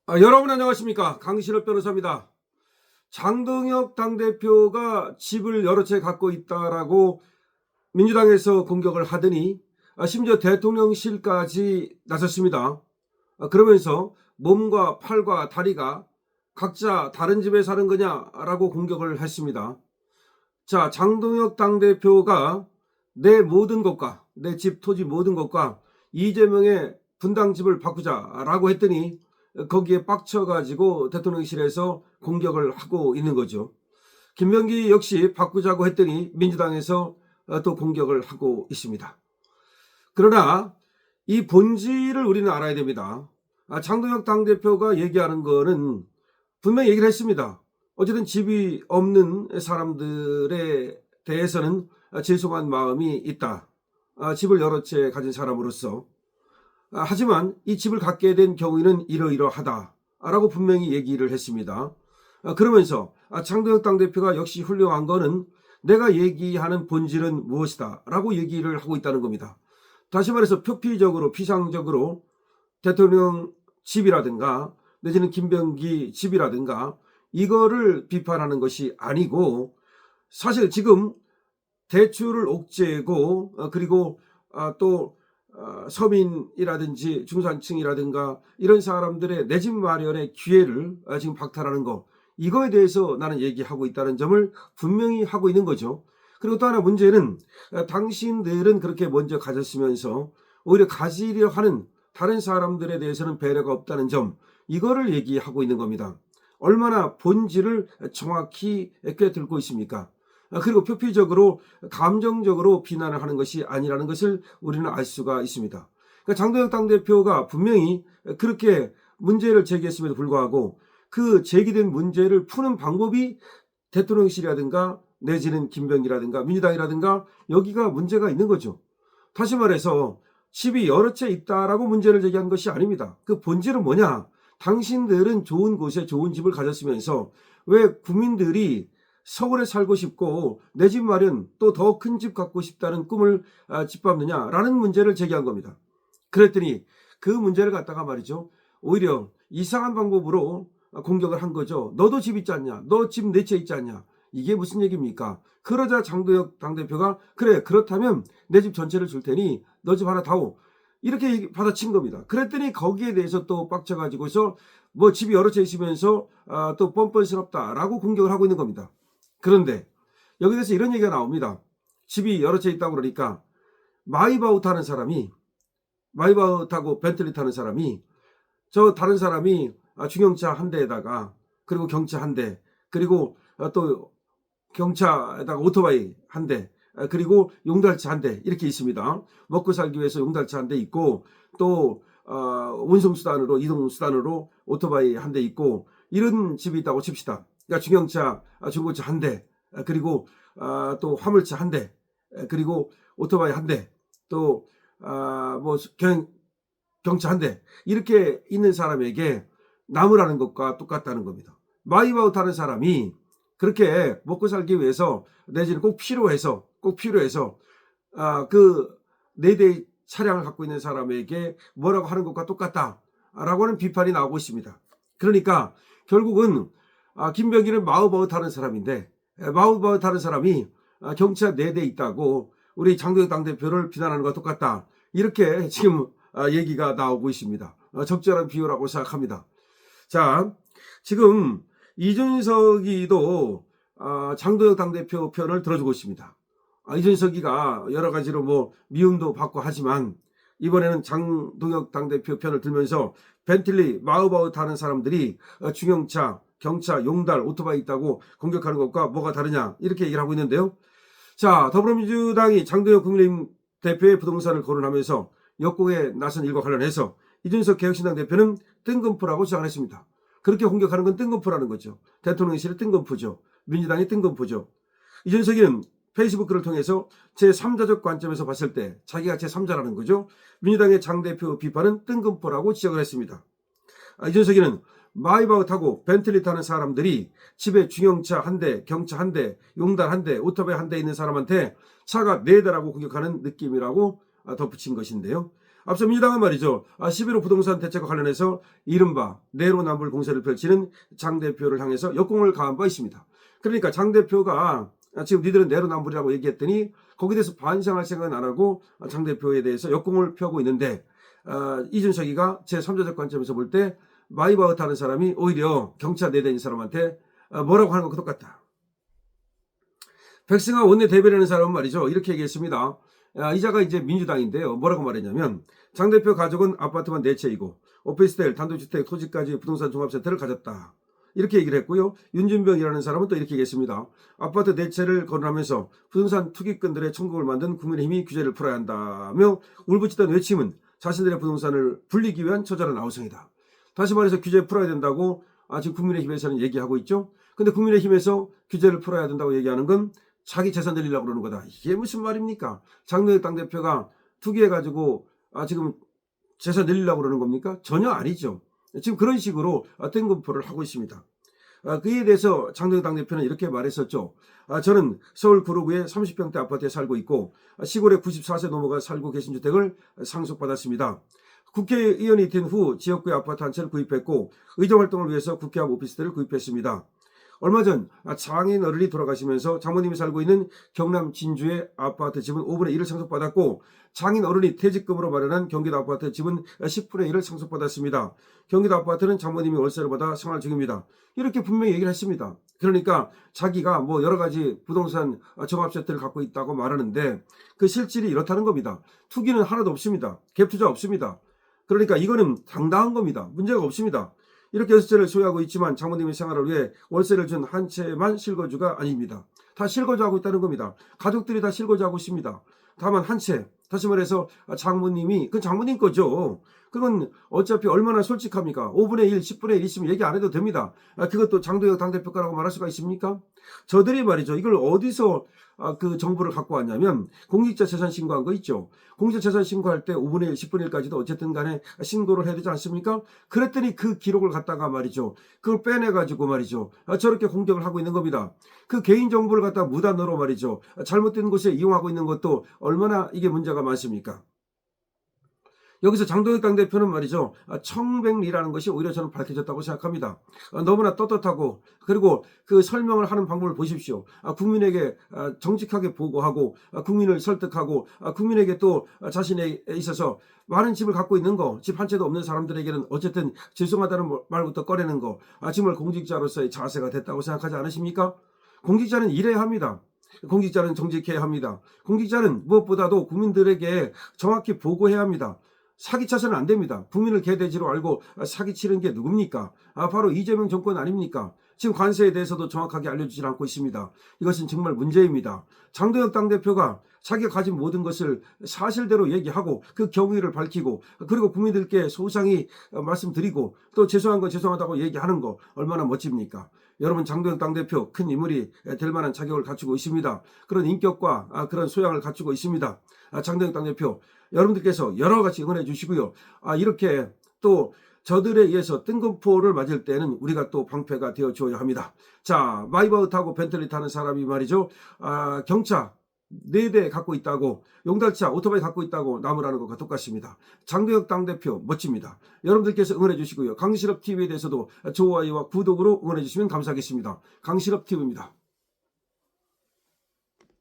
여러분 안녕하십니까, 강신업 변호사입니다. 장동혁 당대표가 집을 여러 채 갖고 있다라고 민주당에서 공격을 하더니 심지어 대통령실까지 나섰습니다. 그러면서 몸과 팔과 다리가 각자 다른 집에 사는 거냐라고 공격을 했습니다. 자, 장동혁 당대표가 내 모든 것과 내 집, 토지 모든 것과 이재명의 분당집을 바꾸자라고 했더니 거기에 빡쳐가지고 대통령실에서 공격을 하고 있는 거죠. 김병기 역시 바꾸자고 했더니 민주당에서 또 공격을 하고 있습니다. 그러나 이 본질을 우리는 알아야 됩니다. 장동혁 당대표가 얘기하는 거는 분명히 얘기를 했습니다. 어쨌든 집이 없는 사람들에 대해서는 죄송한 마음이 있다. 집을 여러 채 가진 사람으로서. 하지만 이 집을 갖게 된 경우에는 이러이러하다라고 분명히 얘기를 했습니다. 그러면서 장동혁 당대표가 역시 훌륭한 거는 내가 얘기하는 본질은 무엇이다 라고 얘기를 하고 있다는 겁니다. 다시 말해서 표피적으로 피상적으로 대통령 집이라든가 내지는 김병기 집이라든가 이거를 비판하는 것이 아니고, 사실 지금 대출을 옥죄고 그리고 또 서민이라든지 중산층이라든가 이런 사람들의 내 집 마련의 기회를 지금 박탈하는 거, 이거에 대해서 나는 얘기하고 있다는 점을 분명히 하고 있는 거죠. 그리고 또 하나 문제는 당신들은 그렇게 먼저 가졌으면서 오히려 가지려 하는 다른 사람들에 대해서는 배려가 없다는 점, 이거를 얘기하고 있는 겁니다. 얼마나 본질을 정확히 꿰뚫고 있습니까? 그리고 표피적으로 감정적으로 비난을 하는 것이 아니라는 것을 우리는 알 수가 있습니다. 그러니까 장동혁 당대표가 분명히 그렇게 문제를 제기했음에도 불구하고 그 제기된 문제를 푸는 방법이 대통령실이라든가 내지는 김병기라든가 민주당이라든가 여기가 문제가 있는 거죠. 다시 말해서 집이 여러 채 있다라고 문제를 제기한 것이 아닙니다. 그 본질은 뭐냐? 당신들은 좋은 곳에 좋은 집을 가졌으면서 왜 국민들이 서울에 살고 싶고 내 집 마련 또 더 큰 집 갖고 싶다는 꿈을 짓밟느냐라는 문제를 제기한 겁니다. 그랬더니 그 문제를 갖다가 말이죠, 오히려 이상한 방법으로 공격을 한 거죠. 너도 집 있지 않냐? 너 집 네 채 있지 않냐? 이게 무슨 얘기입니까? 그러자 장동혁 당대표가 그래, 그렇다면 내 집 전체를 줄 테니 너 집 하나 다오, 이렇게 받아친 겁니다. 그랬더니 거기에 대해서 또 빡쳐가지고서 뭐 집이 여러 채 있으면서 또 뻔뻔스럽다라고 공격을 하고 있는 겁니다. 그런데 여기서 이런 얘기가 나옵니다. 집이 여러 채 있다고 그러니까 마이바우 타는 사람이, 마이바우 타고 벤틀리 타는 사람이, 저 다른 사람이 중형차 한 대에다가 그리고 경차 한 대, 그리고 또 경차에다가 오토바이 한 대, 그리고 용달차 한 대, 이렇게 있습니다. 먹고 살기 위해서 용달차 한 대 있고 또 운송수단으로, 이동수단으로 오토바이 한 대 있고, 이런 집이 있다고 칩시다. 그러니까 중형차, 중고차 한 대, 그리고 또 화물차 한 대, 그리고 오토바이 한 대, 또 뭐 경차 한 대, 이렇게 있는 사람에게 나무라는 것과 똑같다는 겁니다. 마이바우 타는 사람이 그렇게 먹고 살기 위해서 내지는 꼭 필요해서 그 네 대의 차량을 갖고 있는 사람에게 뭐라고 하는 것과 똑같다라고 하는 비판이 나오고 있습니다. 그러니까 결국은 김병기는 마우바우 타는 사람인데, 마우바우 타는 사람이 경차 4대 있다고 우리 장동혁 당대표를 비난하는 것과 똑같다, 이렇게 지금 얘기가 나오고 있습니다. 적절한 비유라고 생각합니다. 자, 지금 이준석이도 장동혁 당대표 편을 들어주고 있습니다. 이준석이가 여러 가지로 뭐 미움도 받고 하지만 이번에는 장동혁 당대표 편을 들면서 벤틀리, 마우바우 타는 사람들이 중형차, 경차, 용달, 오토바이 있다고 공격하는 것과 뭐가 다르냐, 이렇게 얘기를 하고 있는데요. 자, 더불어민주당이 장동혁 국민의힘 대표의 부동산을 거론하면서 역공에 나선 일과 관련해서 이준석 개혁신당 대표는 뜬금포라고 주장을 했습니다. 그렇게 공격하는 건 뜬금포라는 거죠. 대통령실의 뜬금포죠. 민주당의 뜬금포죠. 이준석이는 페이스북 글을 통해서 제3자적 관점에서 봤을 때 자기가 제3자라는 거죠. 민주당의 장 대표 비판은 뜬금포라고 지적을 했습니다. 이준석이는 마이바우 타고 벤틀리 타는 사람들이 집에 중형차 한 대, 경차 한 대, 용달 한 대, 오토바이 한 대 있는 사람한테 차가 4대라고 공격하는 느낌이라고 덧붙인 것인데요. 앞서 민주당은 말이죠. 11호 부동산 대책과 관련해서 이른바 내로남불 공세를 펼치는 장 대표를 향해서 역공을 가한 바 있습니다. 그러니까 장 대표가 지금 니들은 내로남불이라고 얘기했더니 거기에 대해서 반성할 생각은 안 하고 장 대표에 대해서 역공을 펴고 있는데 이준석이가 제3자적 관점에서 볼 때 마이바흐트 하는 사람이 오히려 경찰 내대인 사람한테 뭐라고 하는 것과 똑같다. 백승하 원내대변하는 사람은 말이죠. 이렇게 얘기했습니다. 이자가 이제 민주당인데요. 뭐라고 말했냐면 장 대표 가족은 아파트만 4채이고 오피스텔, 단독주택, 토지까지 부동산 종합센터를 가졌다. 이렇게 얘기를 했고요. 윤준병이라는 사람은 또 이렇게 얘기했습니다. 아파트 4채를 거론하면서 부동산 투기꾼들의 천국을 만든 국민의힘이 규제를 풀어야 한다며 울부짖던 외침은 자신들의 부동산을 불리기 위한 처절한 아우성이다. 다시 말해서 규제 풀어야 된다고 지금 국민의힘에서는 얘기하고 있죠. 근데 국민의힘에서 규제를 풀어야 된다고 얘기하는 건 자기 재산 늘리려고 그러는 거다. 이게 무슨 말입니까? 장동혁 당대표가 투기해가지고 지금 재산 늘리려고 그러는 겁니까? 전혀 아니죠. 지금 그런 식으로 뜬금포를 하고 있습니다. 그에 대해서 장동혁 당대표는 이렇게 말했었죠. 저는 서울 구로구의 30평대 아파트에 살고 있고 시골에 94세 노모가 살고 계신 주택을 상속받았습니다. 국회의원이 된 후 지역구의 아파트 한 채를 구입했고 의정활동을 위해서 국회 앞 오피스텔을 구입했습니다. 얼마 전 장인 어른이 돌아가시면서 장모님이 살고 있는 경남 진주의 아파트 집은 5분의 1을 상속받았고 장인 어른이 퇴직금으로 마련한 경기도 아파트 집은 10분의 1을 상속받았습니다. 경기도 아파트는 장모님이 월세를 받아 생활 중입니다. 이렇게 분명히 얘기를 했습니다. 그러니까 자기가 뭐 여러 가지 부동산 종합세트를 갖고 있다고 말하는데 그 실질이 이렇다는 겁니다. 투기는 하나도 없습니다. 갭투자 없습니다. 그러니까 이거는 당당한 겁니다. 문제가 없습니다. 이렇게 6채를 소유하고 있지만 장모님의 생활을 위해 월세를 준 한 채만 실거주가 아닙니다. 다 실거주하고 있다는 겁니다. 가족들이 다 실거주하고 있습니다. 다만 한 채, 다시 말해서 장모님이, 그건 장모님 거죠. 그건 어차피 얼마나 솔직합니까? 5분의 1, 10분의 1 있으면 얘기 안 해도 됩니다. 그것도 장동혁 당대표 거라고 말할 수가 있습니까? 저들이 말이죠. 이걸 어디서 그 정보를 갖고 왔냐면 공직자 재산 신고한 거 있죠. 공직자 재산 신고할 때 5분의 1, 10분의 1까지도 어쨌든 간에 신고를 해야 되지 않습니까? 그랬더니 그 기록을 갖다가 말이죠. 그걸 빼내가지고 말이죠. 저렇게 공격을 하고 있는 겁니다. 그 개인정보를 갖다가 무단으로 말이죠. 잘못된 곳에 이용하고 있는 것도 얼마나 이게 문제가 많습니까? 여기서 장동혁 당대표는 말이죠. 청백리라는 것이 오히려 저는 밝혀졌다고 생각합니다. 너무나 떳떳하고 그리고 그 설명을 하는 방법을 보십시오. 국민에게 정직하게 보고하고 국민을 설득하고 국민에게 또 자신에 있어서 많은 집을 갖고 있는 거, 집 한 채도 없는 사람들에게는 어쨌든 죄송하다는 말부터 꺼내는 거, 정말 공직자로서의 자세가 됐다고 생각하지 않으십니까? 공직자는 일해야 합니다. 공직자는 정직해야 합니다. 공직자는 무엇보다도 국민들에게 정확히 보고해야 합니다. 사기쳐서는 안 됩니다. 국민을 개돼지로 알고 사기치는 게 누굽니까? 바로 이재명 정권 아닙니까? 지금 관세에 대해서도 정확하게 알려주지 않고 있습니다. 이것은 정말 문제입니다. 장동혁 당대표가 자기가 가진 모든 것을 사실대로 얘기하고 그 경위를 밝히고 그리고 국민들께 소상히 말씀드리고 또 죄송한 건 죄송하다고 얘기하는 거 얼마나 멋집니까? 여러분 장동혁 당대표 큰 인물이 될 만한 자격을 갖추고 있습니다. 그런 인격과 그런 소양을 갖추고 있습니다. 장동혁 당대표 여러분들께서 여러 가지 응원해 주시고요. 이렇게 또 저들에 의해서 뜬금포를 맞을 때는 우리가 또 방패가 되어 줘야 합니다. 자, 마이바흐 타고 벤틀리 타는 사람이 말이죠. 경차 4대 갖고 있다고 용달차 오토바이 갖고 있다고 나무라는 것과 똑같습니다. 장동혁 당대표 멋집니다. 여러분들께서 응원해 주시고요. 강실업 TV에 대해서도 좋아요와 구독으로 응원해 주시면 감사하겠습니다. 강실업 TV입니다.